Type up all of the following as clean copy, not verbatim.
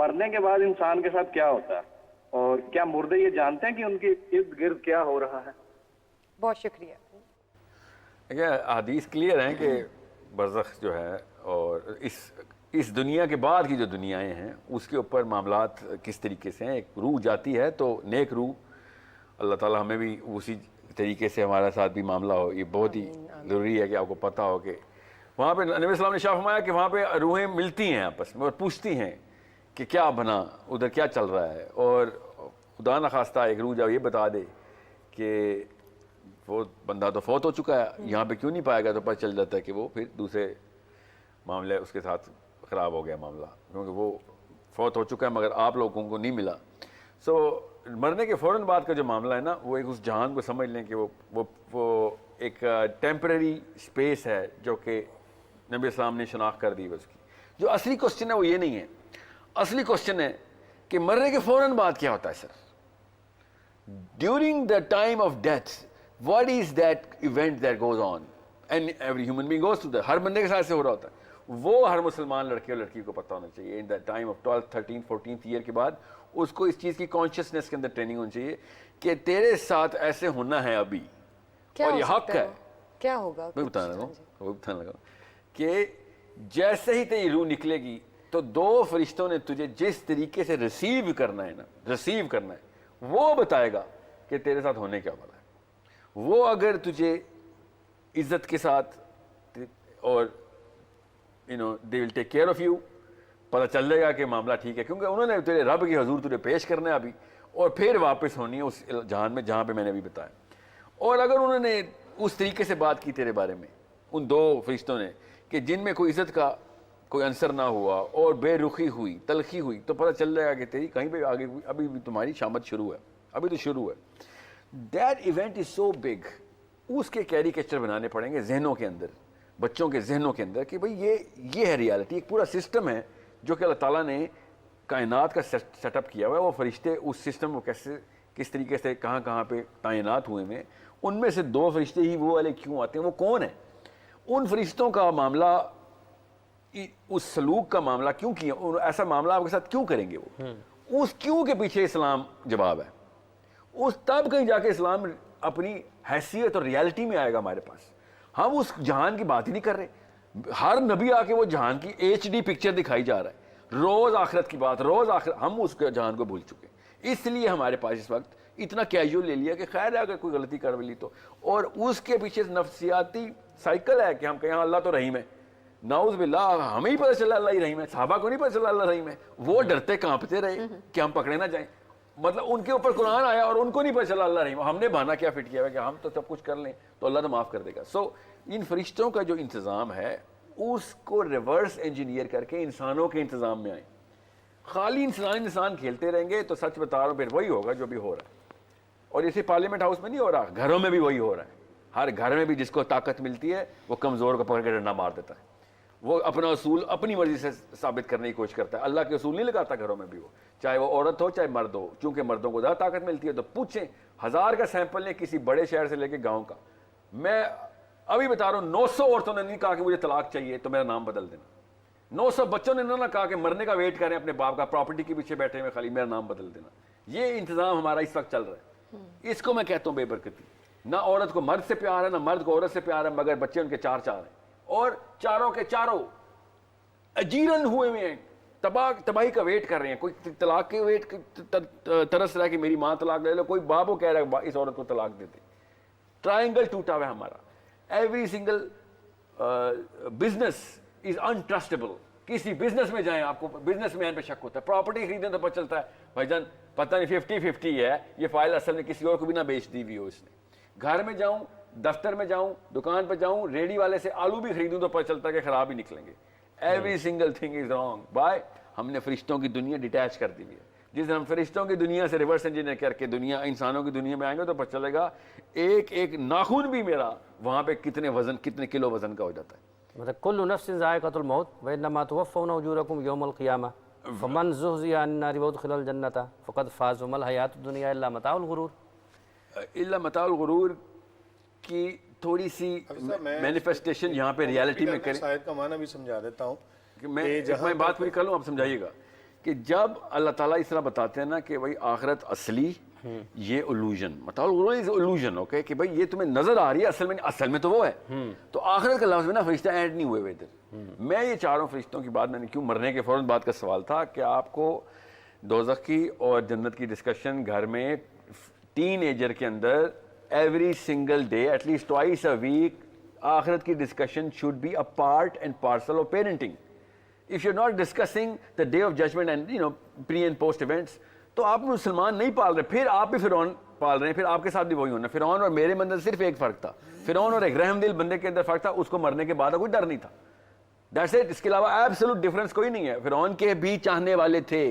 مرنے کے بعد انسان کے ساتھ کیا ہوتا ہے اور کیا مردے یہ جانتے ہیں کہ ان کے ارد گرد کیا ہو رہا ہے؟ بہت شکریہ. دیکھیں حدیث کلیئر ہیں کہ برزخ جو ہے اور اس دنیا کے بعد کی جو دنیایں ہیں اس کے اوپر معاملات کس طریقے سے ہیں. ایک روح جاتی ہے تو نیک روح اللہ تعالیٰ ہمیں بھی اسی طریقے سے ہمارے ساتھ بھی معاملہ ہو. یہ بہت ہی ضروری ہے کہ آپ کو پتہ ہو کہ وہاں پہ نبی السلام نے شاہ فرمایا کہ وہاں پہ روحیں ملتی ہیں آپس میں اور پوچھتی ہیں کہ کیا بنا ادھر کیا چل رہا ہے. اور خدا نخواستہ ایک روح جب یہ بتا دے کہ وہ بندہ تو فوت ہو چکا ہے یہاں پہ کیوں نہیں پائے گا تو پتہ چل جاتا ہے کہ وہ پھر دوسرے معاملے اس کے ساتھ خراب ہو گیا معاملہ کیونکہ وہ فوت ہو چکا ہے مگر آپ لوگوں کو نہیں ملا. سو مرنے کے فوراً بعد کا جو معاملہ ہے نا وہ ایک اس جہان کو سمجھ لیں کہ وہ ایک ٹیمپرری اسپیس ہے جو کہ نبی اسلام نے شناخت کر دی. اس کی جو اصلی کوشچن ہے وہ یہ نہیں ہے. اصلی کوشچن ہے کہ مرنے کے فوراً بعد کیا ہوتا ہے sir. During the time of death what is that event that goes on and every human being goes to that. ہر بندے کے ساتھ سے ہو رہا ہوتا ہے. وہ ہر مسلمان لڑکے اور لڑکی کو پتہ ہونا چاہیے. ان دا ٹائم آف 12 13 14 ایئر کے بعد اس کو اس چیز کی کانشیسنیس کے اندر ٹریننگ ہونی چاہیے کہ تیرے ساتھ ایسے ہونا ہے ابھی اور یہ حق ہے. کیا ہوگا میں بتانا لگا کہ جیسے ہی تیری روح نکلے گی تو دو فرشتوں نے تجھے جس طریقے سے ریسیو کرنا ہے وہ بتائے گا کہ تیرے ساتھ ہونے کیا والا ہے. وہ اگر تجھے عزت کے ساتھ اور they will take care of you پتہ چل جائے گا کہ معاملہ ٹھیک ہے کیونکہ انہوں نے تیرے رب کے حضور تجھے پیش کرنا ہے ابھی اور پھر واپس ہونی ہے اس جہان میں جہاں پہ میں نے ابھی بتایا. اور اگر انہوں نے اس طریقے سے بات کی تیرے بارے میں ان دو فرشتوں نے کہ جن میں کوئی عزت کا کوئی عنصر نہ ہوا اور بے رخی ہوئی تلخی ہوئی تو پتہ چل جائے گا کہ تیری کہیں پہ آگے ابھی بھی تمہاری شامت شروع ہے. ابھی تو شروع ہے. That event is so big. اس کے کیریکیچر بنانے پڑیں گے ذہنوں کے اندر بچوں کے ذہنوں کے اندر کہ بھئی یہ ہے ریالٹی. ایک پورا سسٹم ہے جو کہ اللہ تعالیٰ نے کائنات کا سیٹ اپ کیا ہوا ہے. وہ فرشتے اس سسٹم کو کس طریقے سے کہاں پہ تعینات ہوئے ہیں. ان میں سے دو فرشتے ہی وہ والے کیوں آتے ہیں, وہ کون ہیں؟ ان فرشتوں کا معاملہ اس سلوک کا معاملہ کیوں کیا, ایسا معاملہ آپ کے ساتھ کیوں کریں گے؟ وہ اس کیوں کے پیچھے اسلام جواب ہے. اس تب کہیں جا کے اسلام اپنی حیثیت اور ریالٹی میں آئے گا ہمارے پاس. ہم اس جہان کی بات ہی نہیں کر رہے. ہر نبی آ کے وہ جہان کی HD پکچر دکھائی جا رہا ہے. روز آخرت کی بات, روز آخرت. ہم اس جہان کو بھول چکے. اس لیے ہمارے پاس اس وقت اتنا کیجول لے لیا کہ خیر ہے اگر کوئی غلطی کر لی تو. اور اس کے پیچھے نفسیاتی سائیکل ہے کہ ہم کہیں اللہ تو رحیم ہے. نعوذ باللہ, ہمیں ہی پتہ چلا اللہ ہی رحیم ہے, صحابہ کو نہیں پتہ چلا اللہ رحیم ہے. وہ ڈرتے کانپتے رہے کہ ہم پکڑے نہ جائیں. مطلب ان کے اوپر قرآن آیا اور ان کو نہیں پتہ چلا اللہ رحیم. ہم نے بہانہ کیا فٹ کیا ہوا کہ ہم تو سب کچھ کر لیں تو اللہ تو معاف کر دے گا. سو ان فرشتوں کا جو انتظام ہے اس کو ریورس انجینئر کر کے انسانوں کے انتظام میں آئیں. خالی انسان کھیلتے رہیں گے تو سچ بتا رہا ہوں پھر وہی ہوگا جو بھی ہو رہا ہے. اور اسی پارلیمنٹ ہاؤس میں نہیں ہو رہا, گھروں میں بھی وہی ہو رہا ہے. ہر گھر میں بھی جس کو طاقت ملتی ہے وہ کمزور کو پکڑ کے ڈنڈا مار دیتا ہے. وہ اپنا اصول اپنی مرضی سے ثابت کرنے کی کوشش کرتا ہے. اللہ کے اصول نہیں لگاتا گھروں میں بھی, وہ چاہے وہ عورت ہو چاہے مرد ہو. چونکہ مردوں کو زیادہ طاقت ملتی ہے تو پوچھیں 1000 کا سیمپل لیں کسی بڑے شہر سے لے کے گاؤں کا. میں ابھی بتا رہا ہوں 900 عورتوں نے نہیں کہا کہ مجھے طلاق چاہیے تو میرا نام بدل دینا. 900 بچوں نے نہ کہا کہ مرنے کا ویٹ کریں اپنے باپ کا, پراپرٹی کے پیچھے بیٹھے ہوئے خالی میرا نام بدل دینا. یہ انتظام ہمارا اس وقت چل رہا ہے. اس کو میں کہتا ہوں بے برکتی. نہ عورت کو مرد سے پیار ہے نہ مرد کو عورت سے پیار ہے, مگر بچے ان کے 4 ہیں اور چاروں کے چاروں اجیرن ہوئے ہوئے ہیں, تباہی کا ویٹ کر رہے ہیں. کوئی طلاق کے ویٹ ترس رہا ہے کہ میری ماں طلاق لے لو, کوئی باپ کو کہہ رہا ہے اس عورت کو طلاق دے دے. ٹرائنگل ٹوٹا ہوا ہے ہمارا. Every single business is interestable. کسی بزنس میں جائیں آپ کو بزنس مین پہ شک ہوتا ہے. پراپرٹی خریدیں تو پتہ چلتا ہے بھائی جان پتہ نہیں 50-50 ہے, یہ فائل اصل میں کسی اور کو بھی نہ بیچ دی ہوئی ہو اس نے. گھر میں جاؤں, دفتر میں جاؤں, دکان پہ جاؤں, ریڈی والے سے آلو بھی خریدوں تو پتہ چلتا ہے کہ خراب ہی نکلیں گے. Every single thing is wrong. By ہم نے فرشتوں کی دنیا ڈیٹیچ کر دی ہوئی ہے. جس دن ہم فرشتوں کی دنیا سے ریورس انجینئر کر کے دنیا انسانوں کی دنیا میں آئیں گے تو پتہ چلے گا ایک ناخن بھی میرا وہاں پہ کتنے کلو وزن کا ہو جاتا ہے. مطلب کل نفس ذائقۃ الموت وانما توفون اجورکم یوم القیامہ فمن زحزح عن النار وادخل الجنۃ فقد فاز وما الحیاۃ الدنیا الا متاع الغرور. الا متاع الغرور کی تھوڑی سی مینیفیسٹیشن یہاں پہ ریالٹی میں کریں. شاید کا معنی بھی سمجھا دیتا ہوں کہ میں بات پوری کر لوں, آپ سمجھائیے گا کہ جب اللہ تعالیٰ اس طرح بتاتے ہیں نا کہ بھائی آخرت اصلی یہ illusion، مطلب illusion، اوکے، کہ بھائی یہ تمہیں نظر آ رہی ہے، اصل میں تو وہ ہے. تو آخرت کا لفظ میں نا فرشتہ ایڈ نہیں ہوئے ہوئے ادھر. میں یہ چاروں فرشتوں کی بات، میں نے کیوں مرنے کے فوراً بعد کا سوال تھا کہ آپ کو دوزخ کی اور جنت کی ڈسکشن گھر میں ٹین ایجر کے اندر every single day at least twice a week آخرت کی discussion should be a part and parcel of parenting. If you're not discussing the day of judgment and pre and post events, تو آپ مسلمان نہیں پال رہے، پھر آپ بھی فرعون پال رہے ہیں، پھر آپ کے ساتھ بھی وہی ہونا. فرعون اور میرے اندر صرف ایک فرق تھا، فرعون اور ایک رحم دل بندے کے اندر فرق تھا، اس کو مرنے کے بعد کوئی ڈر نہیں تھا. That's it. اس کے علاوہ ایبسولوٹ ڈفرنس کوئی نہیں ہے. فرعون کے بھی چاہنے والے تھے،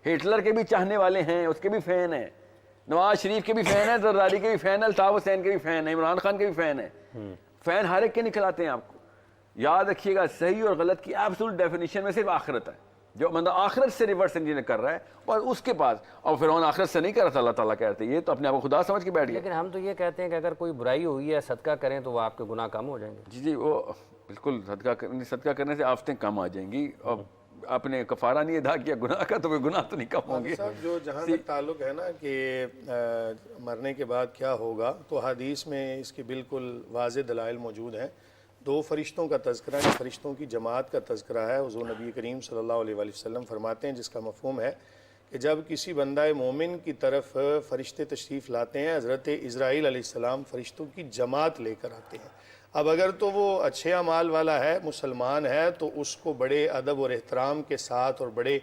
ہٹلر کے بھی چاہنے والے ہیں، اس کے بھی فین ہیں، نواز شریف کے بھی فین ہیں، زرداری کے بھی فین ہیں، الطاف حسین کے بھی فین ہیں، عمران خان کے بھی فین ہیں. فین ہر ایک کے نکل آتے ہیں. آپ کو یاد رکھیے گا، صحیح اور غلط کی ایبسولوٹ ڈیفینیشن میں صرف آخرت ہے. جو بندہ آخرت سے ریورس انجینئر کر رہا ہے اور اس کے پاس، اور فرعون آخرت سے نہیں کر رہا تھا، اللہ تعالیٰ کہتے ہیں یہ تو اپنے آپ کو خدا سمجھ کے بیٹھ گیا. لیکن ہم تو یہ کہتے ہیں کہ اگر کوئی برائی ہوئی ہے صدقہ کریں تو وہ آپ کے گناہ کم ہو جائیں گے. جی وہ بالکل، صدقہ کرنے سے آفتیں کم آ جائیں گی. اور آپ نے کفارہ نہیں ادا کیا گناہ کا تو گناہ تو نہیں کم ہوں گے. جو جہاں تک تعلق ہے نا کہ مرنے کے بعد کیا ہوگا، تو حدیث میں اس کی بالکل واضح دلائل موجود ہیں. 2 فرشتوں کا تذکرہ ہے، فرشتوں کی جماعت کا تذکرہ ہے. حضور نبی کریم صلی اللہ علیہ وآلہ وسلم فرماتے ہیں، جس کا مفہوم ہے کہ جب کسی بندہ مومن کی طرف فرشتے تشریف لاتے ہیں، حضرت اسرائیل علیہ السلام فرشتوں کی جماعت لے کر آتے ہیں. اب اگر تو وہ اچھے اعمال والا ہے، مسلمان ہے، تو اس کو بڑے ادب اور احترام کے ساتھ اور بڑے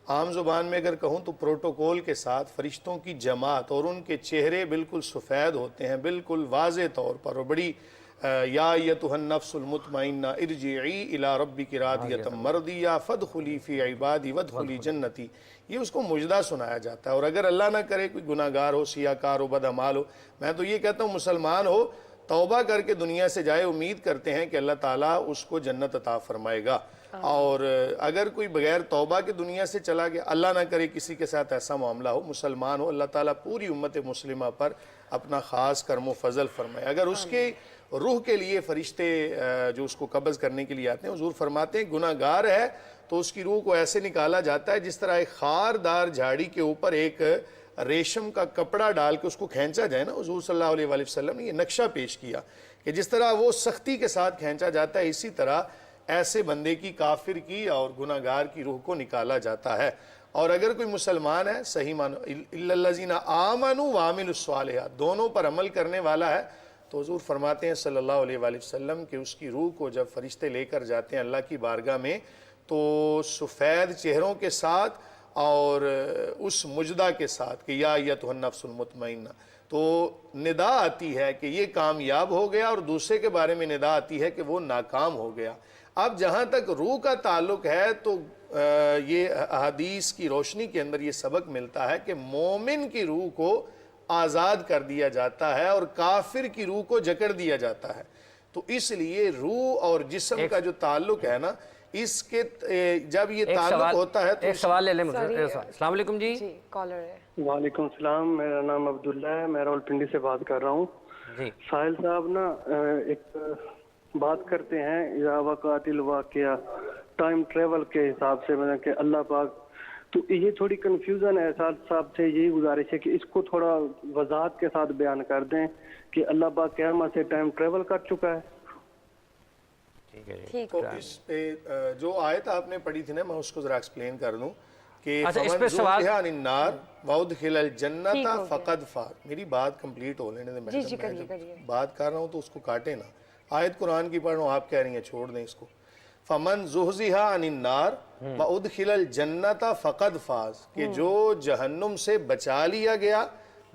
عام زبان میں اگر کہوں تو پروٹوکول کے ساتھ فرشتوں کی جماعت، اور ان کے چہرے بالکل سفید ہوتے ہیں بالکل واضح طور پر، اور بڑی یا ایتھا النفس المطمئنہ ارجعی الی ربک راضیۃ مرضیہ فادخلی فی عبادی وادخلی جنتی، یہ اس کو مجدہ سنایا جاتا ہے. اور اگر اللہ نہ کرے کوئی گناہ گار ہو، سیاہ کار ہو، بد اعمال ہو، میں تو یہ کہتا ہوں مسلمان ہو، توبہ کر کے دنیا سے جائے، امید کرتے ہیں کہ اللہ تعالیٰ اس کو جنت عطا فرمائے گا. اور اگر کوئی بغیر توبہ کے دنیا سے چلا گیا، اللہ نہ کرے کسی کے ساتھ ایسا معاملہ ہو، مسلمان ہو، اللہ تعالیٰ پوری امت مسلمہ پر اپنا خاص کرم و فضل فرمائے. اگر اس کے روح کے لیے فرشتے جو اس کو قبض کرنے کے لیے آتے ہیں، حضور فرماتے ہیں گناہ گار ہے تو اس کی روح کو ایسے نکالا جاتا ہے جس طرح ایک خاردار جھاڑی کے اوپر ایک ریشم کا کپڑا ڈال کے اس کو کھینچا جائے نا. حضور صلی اللہ علیہ وآلہ وسلم نے یہ نقشہ پیش کیا کہ جس طرح وہ سختی کے ساتھ کھینچا جاتا ہے، اسی طرح ایسے بندے کی، کافر کی اور گناہ گار کی روح کو نکالا جاتا ہے. اور اگر کوئی مسلمان ہے، صحیح مانو الا الذین آمنوا وعملوا الصالحات، دونوں پر عمل کرنے والا ہے، تو حضور فرماتے ہیں صلی اللہ علیہ وآلہ وسلم کہ اس کی روح کو جب فرشتے لے کر جاتے ہیں اللہ کی بارگاہ میں، تو سفید چہروں کے ساتھ اور اس مجدہ کے ساتھ کہ یا ایتھا النفس المطمئنہ، تو ندا آتی ہے کہ یہ کامیاب ہو گیا، اور دوسرے کے بارے میں ندا آتی ہے کہ وہ ناکام ہو گیا. اب جہاں تک روح کا تعلق ہے تو یہ احادیث کی روشنی کے اندر یہ سبق ملتا ہے کہ مومن کی روح کو آزاد کر دیا جاتا ہے اور کافر کی روح کو جکڑ دیا جاتا ہے. تو اس لیے روح اور جسم کا جو تعلق ہے نا، اس کے جب یہ تعلق ہوتا ہے تو ایک سوال لے لیں مجھ سے. السلام علیکم جی. جی کالر ہے. وعلیکم السلام، میرا نام عبداللہ ہے، میں راولپنڈی سے بات کر رہا ہوں. جی ساحل صاحب نا ایک بات کرتے ہیں اذا وقعت الواقعہ، ٹائم ٹریول کے حساب سے، مطلب کہ اللہ پاک، تو یہ تھوڑی کنفیوژن ہے. صاحب سے یہی گزارش ہے کہ اس کو تھوڑا وضاحت کے ساتھ بیان کر دیں کہ اللہ پاک قیامت سے ٹائم ٹریول کر چکا ہے. ٹھیک تو اس پہ جو آیت آپ نے پڑھی تھی نا، میں اس کو ذرا ایکسپلین کر دوں کہ اچھا، اس پہ فمن سوال زحزح عن النار وادخل الجنت فقد فاز. میری بات کمپلیٹ ہو لینے دیں. میں بات کر رہا ہوں تو اس کو کاٹے نا. آیت قرآن کی پڑھ رہا ہوں، آپ کہہ رہی ہیں چھوڑ دیں اس کو. فمن زحزح عن النار وادخل الجنت فقد فاز، کہ جو جہنم سے بچا لیا گیا،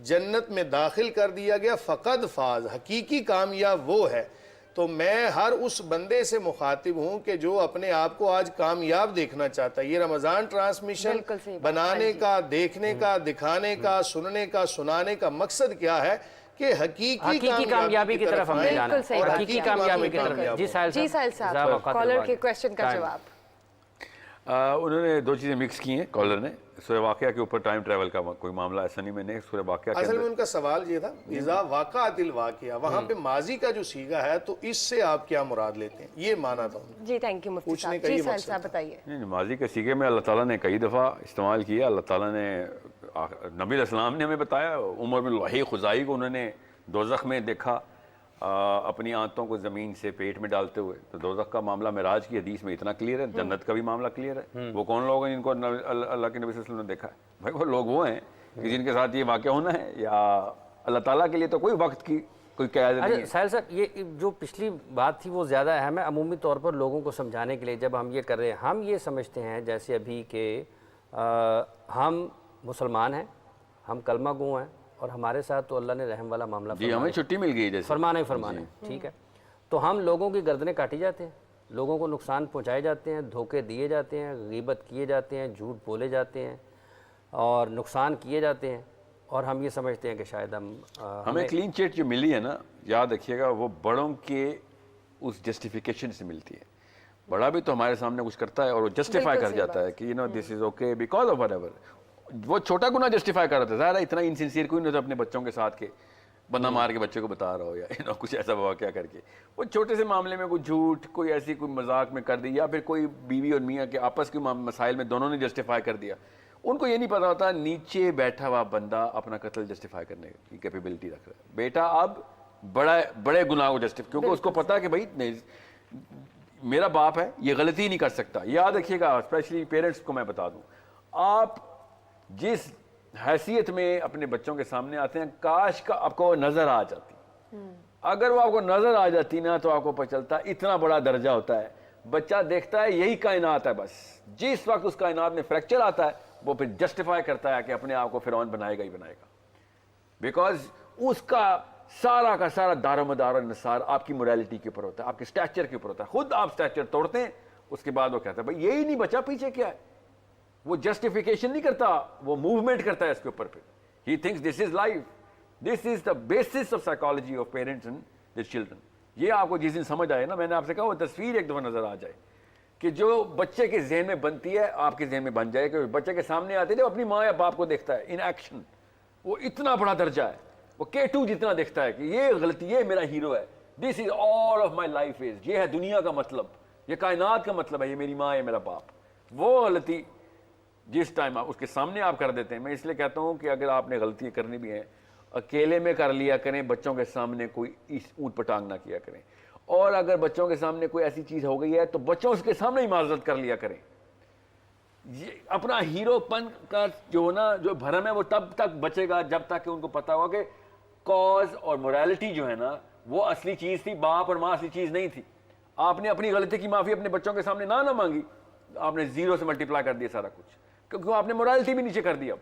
جنت میں داخل کر دیا گیا، فقد فاز، حقیقی کامیاب وہ ہے. تو میں ہر اس بندے سے مخاطب ہوں کہ جو اپنے آپ کو آج کامیاب دیکھنا چاہتا ہے. یہ رمضان ٹرانسمیشن بنانے کا، دیکھنے کا، دکھانے کا، سننے کا، سنانے کا مقصد کیا ہے کہ حقیقی کامیابی کی طرف ہمیں جانا ہے، صحیح، اور حقیقی کامیابی کی طرف. جی ساحل صاحب کالر کے کویسچن کا جواب. انہوں نے دو چیزیں مکس کی ہیں کالر نے. سورہ واقعہ کے اوپر ٹائم ٹریول کا کوئی معاملہ ایسا نہیں, میں نے سورہ واقعہ کے اصل میں اندر ان کا سوال یہ تھا اذا وقعت الواقعہ, وہاں پہ ماضی کا جو صیغہ ہے تو اس سے آپ کیا مراد لیتے ہیں, یہ مانا تھا ان کا. جی تھینک یو مفتی پوچھنے صاحب. کا جی یہ سہیل مقصد صاحب تھا. بتائیے. نہیں, ماضی کے سیغے میں اللہ تعالیٰ نے کئی دفعہ استعمال کیا. اللہ تعالیٰ نے نبی علیہ السلام نے ہمیں بتایا, عمر بن وحی خزائی کو انہوں نے دوزخ میں دیکھا اپنی آنتوں کو زمین سے پیٹ میں ڈالتے ہوئے. تو دوزخ کا معاملہ معراج کی حدیث میں اتنا کلیئر ہے, جنت کا بھی معاملہ کلیئر ہے. وہ کون لوگ ہیں جن کو اللہ کے نبی صلی اللہ علیہ وسلم نے دیکھا ہے؟ بھائی وہ لوگ وہ ہیں کہ جن کے ساتھ یہ واقعہ ہونا ہے, یا اللہ تعالیٰ کے لیے تو کوئی وقت کی کوئی قیادت نہیں ہے. سہیل صاحب یہ جو پچھلی بات تھی وہ زیادہ اہم ہے. عمومی طور پر لوگوں کو سمجھانے کے لیے جب ہم یہ کر رہے ہیں, ہم یہ سمجھتے ہیں جیسے ابھی کہ ہم مسلمان ہیں, ہم کلمہ گو ہیں, اور ہمارے ساتھ تو اللہ نے رحم والا معاملہ جی ہمیں چھٹی مل گئی جیسے فرمانا ہی فرمانا ہے, ٹھیک ہے. تو ہم لوگوں کی گردنیں کاٹی جاتے ہیں, لوگوں کو نقصان پہنچائے جاتے ہیں, دھوکے دیے جاتے ہیں, غیبت کیے جاتے ہیں, جھوٹ بولے جاتے ہیں, اور نقصان کیے جاتے ہیں, اور ہم یہ سمجھتے ہیں کہ شاید ہمیں کلین چٹ جو ملی ہے نا, یاد رکھیے گا وہ بڑوں کے اس جسٹیفیکیشن سے ملتی ہے. بڑا بھی تو ہمارے سامنے کچھ کرتا ہے اور وہ جسٹیفائی کر جاتا ہے کہ you know this is okay because of whatever. وہ چھوٹا گناہ جسٹیفائی کر رہا تھا, ظاہر ہے اتنا انسنسیئر کوئی نہیں ہوتا اپنے بچوں کے ساتھ کے بندہ مار کے بچے کو بتا رہا ہو, یا کچھ ایسا واقعہ کر کے. وہ چھوٹے سے معاملے میں کوئی جھوٹ, کوئی ایسی کوئی مذاق میں کر دی, یا پھر کوئی بیوی اور میاں کے آپس کے مسائل میں دونوں نے جسٹیفائی کر دیا. ان کو یہ نہیں پتا ہوتا نیچے بیٹھا ہوا بندہ اپنا قتل جسٹیفائی کرنے کی کیپیبلٹی رکھ رہا ہے. بیٹا اب بڑے گناہ کو جسٹیفائی, کیونکہ اس کو پتا ہے کہ بھائی نہیں میرا باپ ہے, یہ غلطی نہیں کر سکتا. یاد رکھیے گا, اسپیشلی پیرنٹس کو میں بتا دوں, آپ جس حیثیت میں اپنے بچوں کے سامنے آتے ہیں, کاش کا آپ کو نظر آ جاتی. اگر وہ آپ کو نظر آ جاتی نا تو آپ کو پتہ چلتا اتنا بڑا درجہ ہوتا ہے. بچہ دیکھتا ہے یہی کائنات ہے, بس جس وقت اس کائنات میں فریکچر آتا ہے وہ پھر جسٹیفائی کرتا ہے کہ اپنے آپ کو فرعون بنائے گا ہی بنائے گا, بیکاز اس کا سارا دار و مدار و انحصار آپ کی موریلٹی کے اوپر ہوتا ہے, آپ کے اسٹیچر کے اوپر ہوتا ہے. خود آپ اسٹیچر توڑتے ہیں, اس کے بعد وہ کہتا ہے بھائی یہی نہیں بچا, پیچھے کیا ہے. وہ جسٹیفیکیشن نہیں کرتا, وہ موومنٹ کرتا ہے اس کے اوپر. پھر ہی thanks this is life, this is the basis of psychology of parents and their children. یہ آپ کو جس دن سمجھ آئے نا, میں نے آپ سے کہا وہ تصویر ایک دفعہ نظر آ جائے کہ جو بچے کے ذہن میں بنتی ہے آپ کے ذہن میں بن جائے, کہ بچے کے سامنے آتے جب اپنی ماں یا باپ کو دیکھتا ہے ان ایکشن, وہ اتنا بڑا درجہ ہے, وہ K2 جتنا دیکھتا ہے کہ یہ غلطی, یہ میرا ہیرو ہے, دس از all of my life is, یہ ہے دنیا کا مطلب, یہ کائنات کا مطلب ہے, یہ میری ماں ہے میرا باپ. وہ غلطی جس ٹائم آپ اس کے سامنے آپ کر دیتے ہیں, میں اس لیے کہتا ہوں کہ اگر آپ نے غلطی کرنی بھی ہیں اکیلے میں کر لیا کریں, بچوں کے سامنے کوئی اونٹ پٹانگ نہ کیا کریں. اور اگر بچوں کے سامنے کوئی ایسی چیز ہو گئی ہے تو بچوں اس کے سامنے ہی معذرت کر لیا کریں. اپنا ہیرو پن کا جو نا جو بھرم ہے وہ تب تک بچے گا جب تک کہ ان کو پتا ہوگا کہ کاز اور موریلٹی جو ہے نا وہ اصلی چیز تھی, باپ اور ماں اصلی چیز نہیں تھی. آپ نے اپنی غلطی کی معافی اپنے بچوں کے سامنے نہ مانگی, آپ نے 0 سے ملٹیپلائی کر دیا سارا کچھ, کیونکہ آپ نے موریلٹی بھی نیچے کر دی. اب